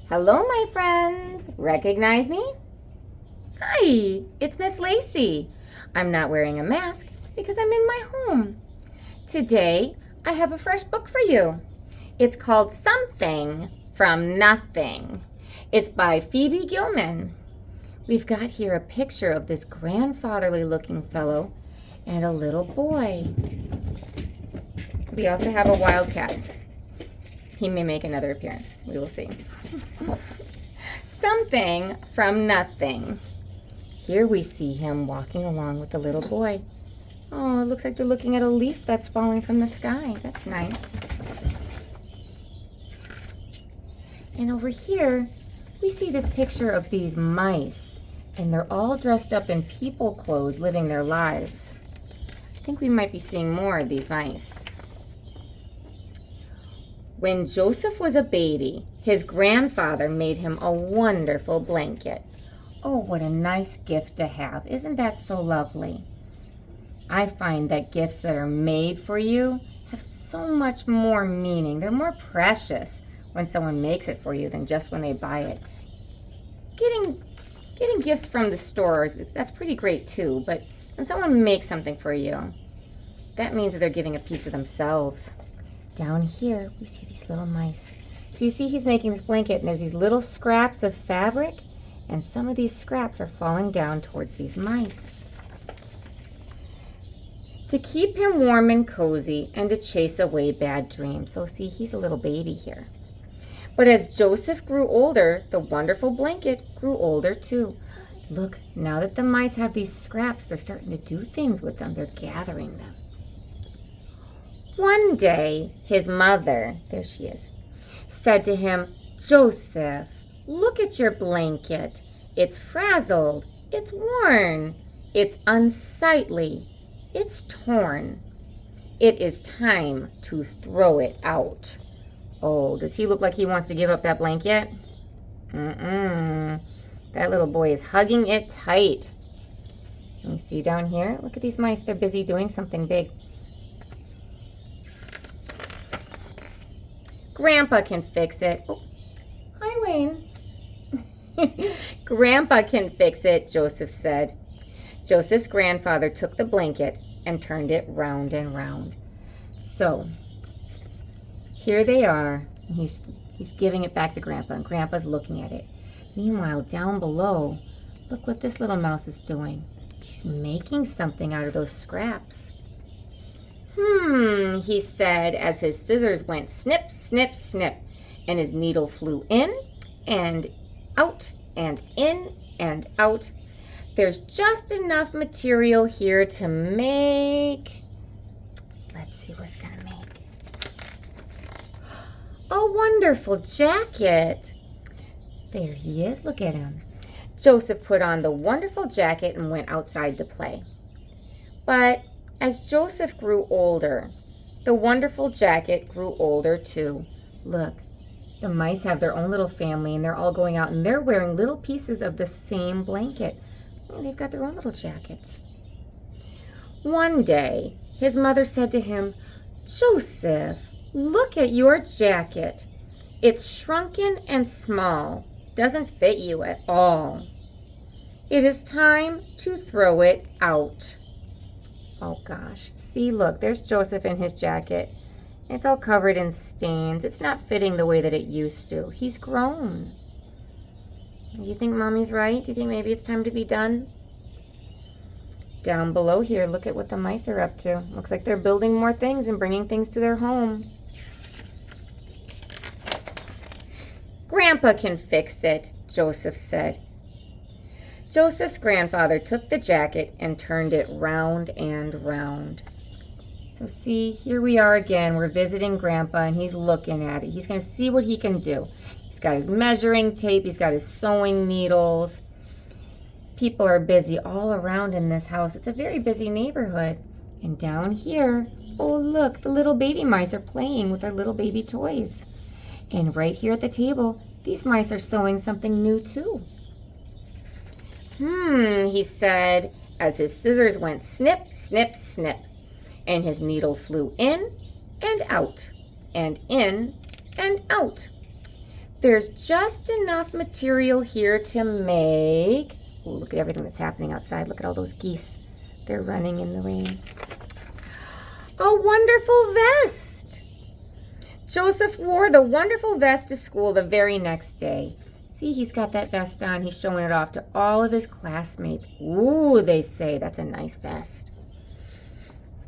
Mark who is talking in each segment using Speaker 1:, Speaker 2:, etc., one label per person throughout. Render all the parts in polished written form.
Speaker 1: Hello, my friends. Recognize me? Hi, it's Miss Lacey. I'm not wearing a mask because I'm in my home. Today, I have a fresh book for you. It's called Something from Nothing. It's by Phoebe Gilman. We've got here a picture of this grandfatherly looking fellow and a little boy. We also have a wildcat. He may make another appearance. We will see. Something from nothing. Here we see him walking along with the little boy. Oh, it looks like they're looking at a leaf that's falling from the sky. That's nice. And over here, we see this picture of these mice. And they're all dressed up in people clothes, living their lives. I think we might be seeing more of these mice. When Joseph was a baby, his grandfather made him a wonderful blanket. Oh, what a nice gift to have. Isn't that so lovely? I find that gifts that are made for you have so much more meaning. They're more precious when someone makes it for you than just when they buy it. Getting gifts from the store, that's pretty great too, but when someone makes something for you, that means that they're giving a piece of themselves. Down here, we see these little mice. So you see he's making this blanket, and there's these little scraps of fabric, and some of these scraps are falling down towards these mice. To keep him warm and cozy, and to chase away bad dreams. So see, he's a little baby here. But as Joseph grew older, the wonderful blanket grew older too. Look, now that the mice have these scraps, they're starting to do things with them. They're gathering them. One day, his mother, there she is, said to him, "Joseph, look at your blanket. It's frazzled, it's worn, it's unsightly, it's torn. It is time to throw it out." Oh, does he look like he wants to give up that blanket? That little boy is hugging it tight. Can you see down here? Look at these mice. They're busy doing something big. Grandpa can fix it. Oh, hi, Wayne. Grandpa can fix it, Joseph said. Joseph's grandfather took the blanket and turned it round and round. So, here they are. He's giving it back to Grandpa, and Grandpa's looking at it. Meanwhile, down below, look what this little mouse is doing. She's making something out of those scraps. He said as his scissors went snip, snip, snip, and his needle flew in and out and in and out. There's just enough material here to make, let's see what it's gonna make. A wonderful jacket. There he is, look at him. Joseph put on the wonderful jacket and went outside to play. But as Joseph grew older, the wonderful jacket grew older too. Look, the mice have their own little family, and they're all going out, and they're wearing little pieces of the same blanket. And they've got their own little jackets. One day, his mother said to him, "Joseph, look at your jacket. It's shrunken and small, doesn't fit you at all. It is time to throw it out." Oh gosh, see, look, there's Joseph in his jacket. It's all covered in stains. It's not fitting the way that it used to. He's grown. Do you think Mommy's right? Do you think maybe it's time to be done? Down below here, look at what the mice are up to. Looks like they're building more things and bringing things to their home. Grandpa can fix it, Joseph said. Joseph's grandfather took the jacket and turned it round and round. So see, here we are again. We're visiting Grandpa, and he's looking at it. He's going to see what he can do. He's got his measuring tape. He's got his sewing needles. People are busy all around in this house. It's a very busy neighborhood. And down here, oh look, the little baby mice are playing with their little baby toys. And right here at the table, these mice are sewing something new too. He said as his scissors went snip, snip, snip, and his needle flew in and out and in and out. There's just enough material here to make... Ooh, look at everything that's happening outside. Look at all those geese. They're running in the rain. A wonderful vest! Joseph wore the wonderful vest to school the very next day. See, he's got that vest on. He's showing it off to all of his classmates. Ooh, they say, that's a nice vest.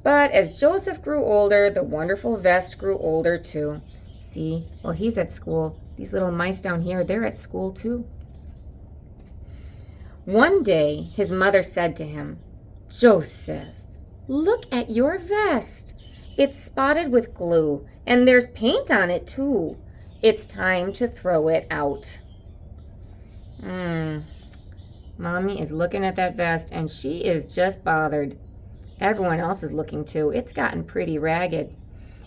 Speaker 1: But as Joseph grew older, the wonderful vest grew older too. See, well, he's at school. These little mice down here, they're at school too. One day, his mother said to him, "Joseph, look at your vest. It's spotted with glue, and there's paint on it too. It's time to throw it out." Mommy is looking at that vest, and she is just bothered. Everyone else is looking too. It's gotten pretty ragged.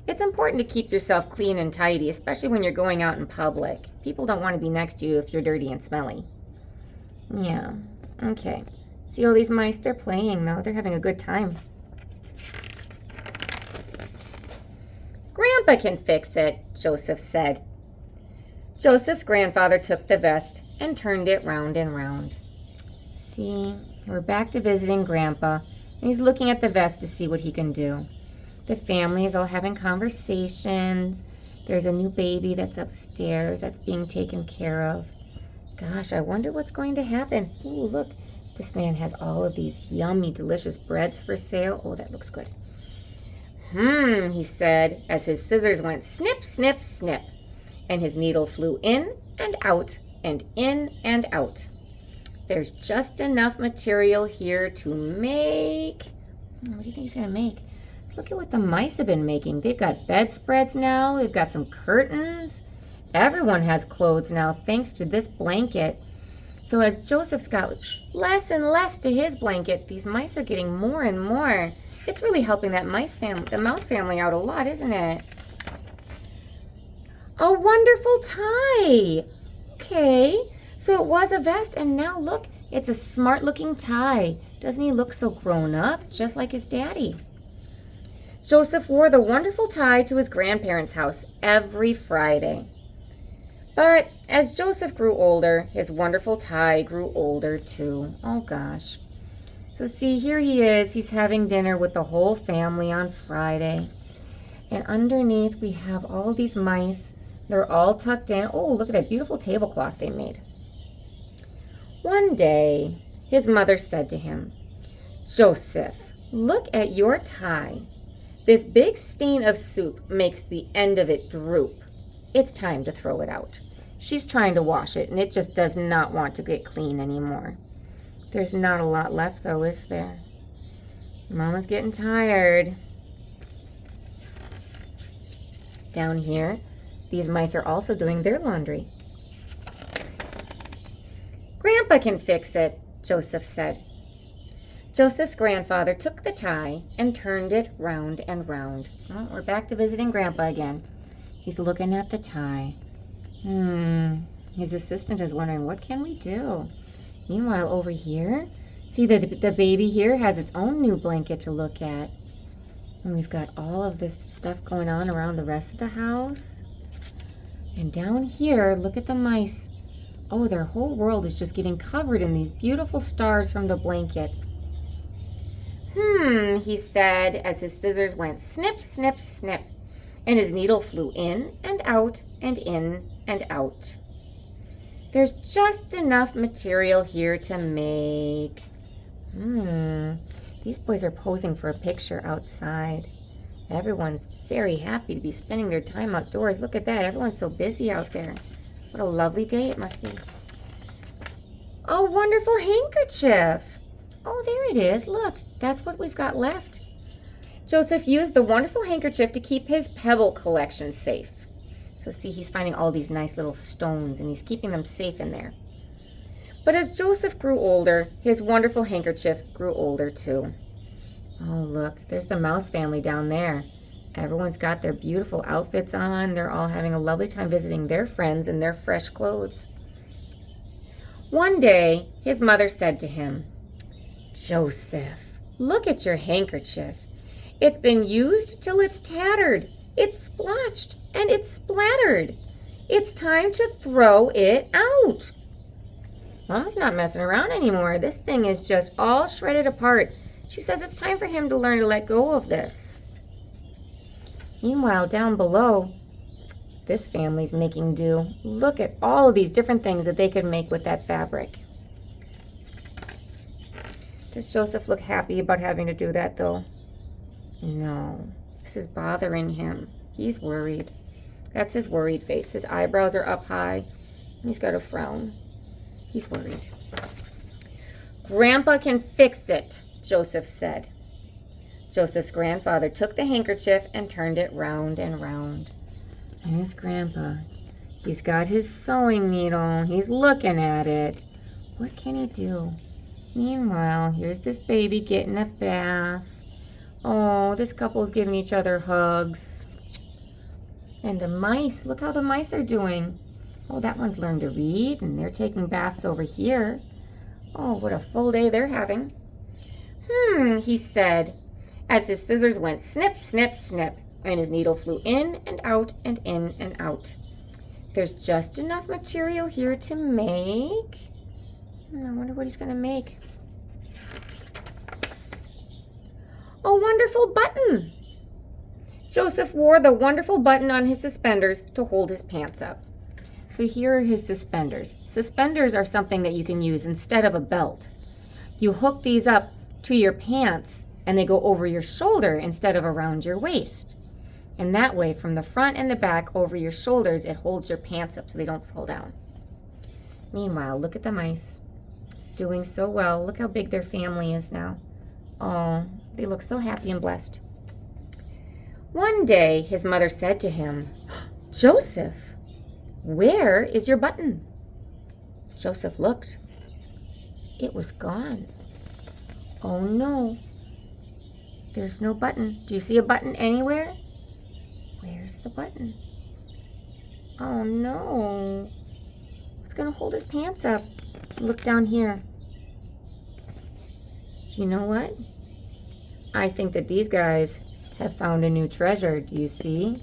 Speaker 1: It's important to keep yourself clean and tidy, especially when you're going out in public. People don't want to be next to you if you're dirty and smelly. Yeah, okay. See all these mice? They're playing, though. They're having a good time. "Grandpa can fix it," Joseph said. Joseph's grandfather took the vest and turned it round and round. See, we're back to visiting Grandpa, and he's looking at the vest to see what he can do. The family is all having conversations. There's a new baby that's upstairs that's being taken care of. Gosh, I wonder what's going to happen. Ooh, look, this man has all of these yummy, delicious breads for sale. Oh, that looks good. He said, as his scissors went snip, snip, snip, and his needle flew in and out and in and out. There's just enough material here to make... What do you think he's going to make? Look at what the mice have been making. They've got bedspreads now. They've got some curtains. Everyone has clothes now thanks to this blanket. So as Joseph's got less and less to his blanket, these mice are getting more and more. It's really helping that the mouse family out a lot, isn't it? A wonderful tie. Okay, so it was a vest, and now look, it's a smart-looking tie. Doesn't he look so grown up, just like his daddy? Joseph wore the wonderful tie to his grandparents' house every Friday. But as Joseph grew older, his wonderful tie grew older too. Oh gosh. So see, here he is. He's having dinner with the whole family on Friday. And underneath we have all these mice. They're all tucked in. Oh, look at that beautiful tablecloth they made. One day, his mother said to him, "Joseph, look at your tie. This big stain of soup makes the end of it droop. It's time to throw it out." She's trying to wash it, and it just does not want to get clean anymore. There's not a lot left, though, is there? Mama's getting tired. Down here, these mice are also doing their laundry. "Grandpa can fix it," Joseph said. Joseph's grandfather took the tie and turned it round and round. Oh, we're back to visiting Grandpa again. He's looking at the tie. His assistant is wondering, what can we do? Meanwhile, over here, see the baby here has its own new blanket to look at. And we've got all of this stuff going on around the rest of the house. And down here, look at the mice. Oh, their whole world is just getting covered in these beautiful stars from the blanket. He said as his scissors went snip, snip, snip, and his needle flew in and out and in and out. There's just enough material here to make... These boys are posing for a picture outside. Everyone's very happy to be spending their time outdoors. Look at that. Everyone's so busy out there. What a lovely day it must be. A wonderful handkerchief. Oh, there it is. Look, that's what we've got left. Joseph used the wonderful handkerchief to keep his pebble collection safe. So see, he's finding all these nice little stones, and he's keeping them safe in there. But as Joseph grew older, his wonderful handkerchief grew older too. Oh, look, there's the mouse family down there. Everyone's got their beautiful outfits on. They're all having a lovely time visiting their friends in their fresh clothes. One day, his mother said to him, "Joseph, look at your handkerchief. It's been used till it's tattered. It's splotched and it's splattered. It's time to throw it out. Mom's not messing around anymore. This thing is just all shredded apart. She says it's time for him to learn to let go of this. Meanwhile, down below, this family's making do. Look at all of these different things that they could make with that fabric. Does Joseph look happy about having to do that, though? No. This is bothering him. He's worried. That's his worried face. His eyebrows are up high, and he's got a frown. He's worried. Grandpa can fix it, Joseph said. Joseph's grandfather took the handkerchief and turned it round and round. There's Grandpa. He's got his sewing needle. He's looking at it. What can he do? Meanwhile, here's this baby getting a bath. Oh, this couple's giving each other hugs. And the mice, look how the mice are doing. Oh, that one's learned to read, and they're taking baths over here. Oh, what a full day they're having. He said, as his scissors went snip, snip, snip, and his needle flew in and out and in and out. There's just enough material here to make. I wonder what he's going to make. A wonderful button. Joseph wore the wonderful button on his suspenders to hold his pants up. So here are his suspenders. Suspenders are something that you can use instead of a belt. You hook these up to your pants and they go over your shoulder instead of around your waist. And that way, from the front and the back over your shoulders, it holds your pants up so they don't fall down. Meanwhile, look at the mice. Doing so well. Look how big their family is now. Oh, they look so happy and blessed. One day, his mother said to him, Joseph, where is your button? Joseph looked. It was gone. Oh no, there's no button. Do you see a button anywhere? Where's the button? Oh no. What's going to hold his pants up? Look down here. You know what? I think that these guys have found a new treasure. Do you see?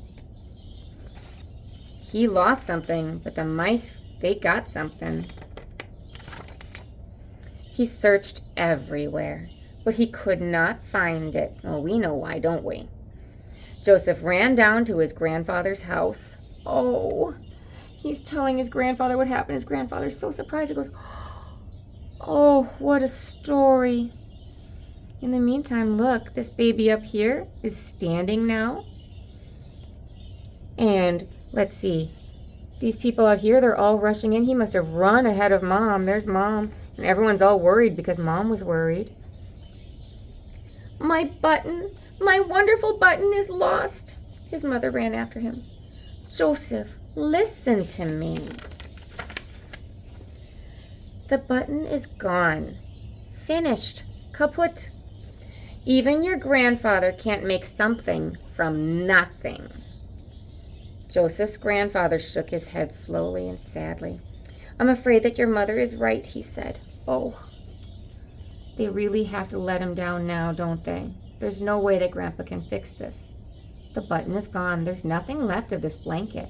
Speaker 1: He lost something, but the mice, they got something. He searched everywhere, but he could not find it. Oh, we know why, don't we? Joseph ran down to his grandfather's house. Oh, he's telling his grandfather what happened. His grandfather's so surprised. He goes, oh, what a story. In the meantime, look, this baby up here is standing now. And let's see, these people out here, they're all rushing in. He must have run ahead of Mom. There's Mom. And everyone's all worried because Mom was worried. My button, my wonderful button is lost. His mother ran after him. Joseph, listen to me. The button is gone. Finished. Kaput. Even your grandfather can't make something from nothing. Joseph's grandfather shook his head slowly and sadly. I'm afraid that your mother is right, he said. Oh, they really have to let him down now, don't they? There's no way that Grandpa can fix this. The button is gone. There's nothing left of this blanket.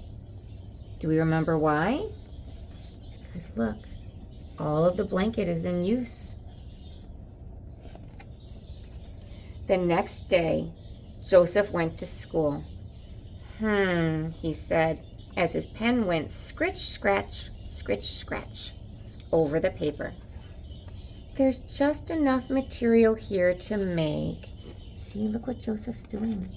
Speaker 1: Do we remember why? Because look, all of the blanket is in use. The next day, Joseph went to school. He said, as his pen went scratch, scratch, over the paper. There's just enough material here to make. See, look what Joseph's doing.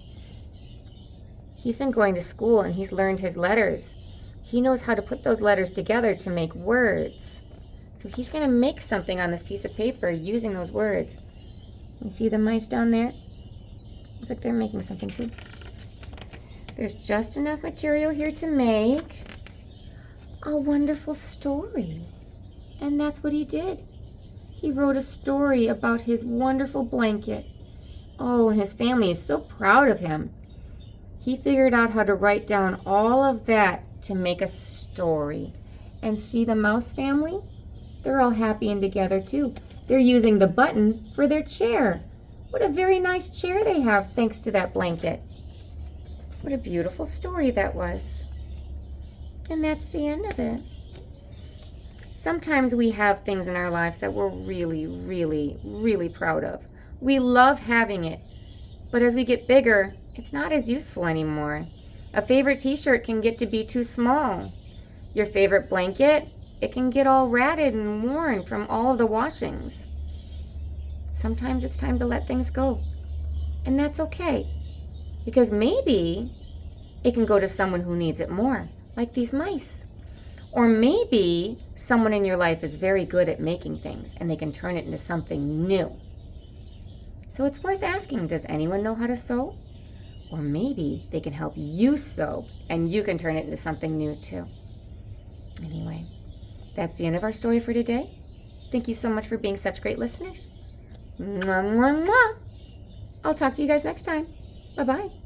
Speaker 1: He's been going to school and he's learned his letters. He knows how to put those letters together to make words. So he's going to make something on this piece of paper using those words. You see the mice down there? Looks like they're making something too. There's just enough material here to make a wonderful story. And that's what he did. He wrote a story about his wonderful blanket. Oh, and his family is so proud of him. He figured out how to write down all of that to make a story. And see the mouse family? They're all happy and together too. They're using the button for their chair. What a very nice chair they have thanks to that blanket. What a beautiful story that was. And that's the end of it. Sometimes we have things in our lives that we're really, really, really proud of. We love having it. But as we get bigger, it's not as useful anymore. A favorite t-shirt can get to be too small. Your favorite blanket, it can get all ratted and worn from all of the washings. Sometimes it's time to let things go. And that's okay. Because maybe it can go to someone who needs it more, like these mice. Or maybe someone in your life is very good at making things and they can turn it into something new. So it's worth asking, does anyone know how to sew? Or maybe they can help you sew and you can turn it into something new too. Anyway, that's the end of our story for today. Thank you so much for being such great listeners. Mwah, mwah, mwah. I'll talk to you guys next time. Bye-bye.